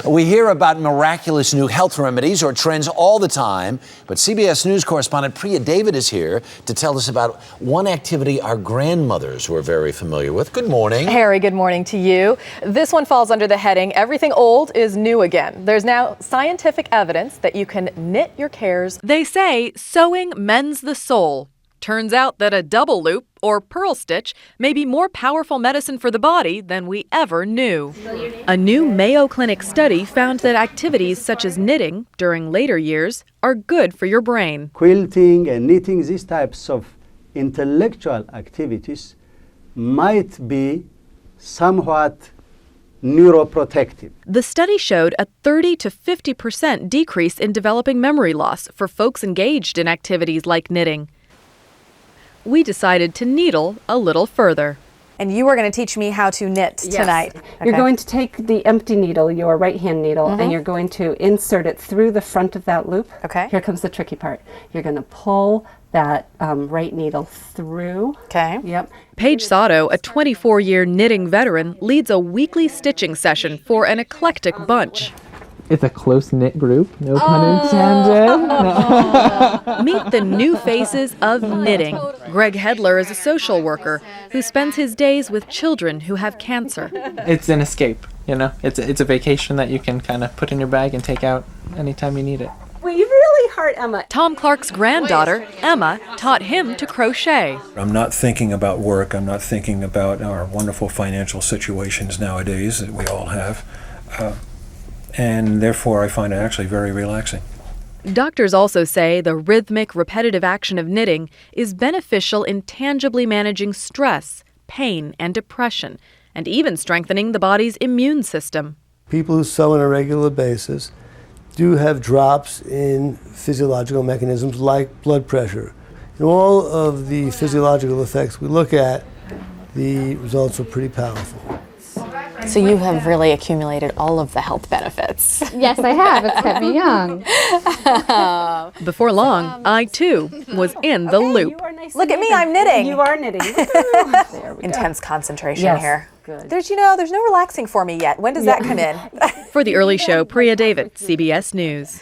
We hear about miraculous new health remedies or trends all the time, but CBS News correspondent Priya David is here to tell us about one activity our grandmothers were very familiar with. Good morning. Harry, good morning to you. This one falls under the heading, everything old is new again. There's now scientific evidence that you can knit your cares. They say sewing mends the soul. Turns out that a double loop, or pearl stitch, may be more powerful medicine for the body than we ever knew. A new Mayo Clinic study found that activities such as knitting during later years are good for your brain. Quilting and knitting, these types of intellectual activities might be somewhat neuroprotective. The study showed a 30 to 50% decrease in developing memory loss for folks engaged in activities like knitting. We decided to needle a little further. And you are going to teach me how to knit tonight. Yes. You're going to take the empty needle, your right hand needle, and you're going to insert it through the front of that loop. Okay. Here comes the tricky part. You're going to pull that right needle through. Okay. Yep. Paige Sato, a 24-year knitting veteran, leads a weekly stitching session for an eclectic bunch. It's a close-knit group, no pun intended. Meet the new faces of knitting. Greg Hedler is a social worker who spends his days with children who have cancer. It's an escape, you know? It's a vacation that you can kind of put in your bag and take out anytime you need it. Well, you really hurt Emma. Tom Clark's granddaughter, Emma, taught him to crochet. I'm not thinking about work. I'm not thinking about our wonderful financial situations nowadays that we all have. And therefore, I find it actually very relaxing. Doctors also say the rhythmic, repetitive action of knitting is beneficial in tangibly managing stress, pain, and depression, and even strengthening the body's immune system. People who sew on a regular basis do have drops in physiological mechanisms like blood pressure. In all of the physiological effects we look at, the results are pretty powerful. So you have really accumulated all of the health benefits. Yes, I have. It's kept me young. Before long, I too was in the loop. Look at me, I'm knitting. You are knitting. There we go. Intense concentration Yes. here. Good. There's no relaxing for me yet. When does that come in? For the Early Show, Priya David, CBS News.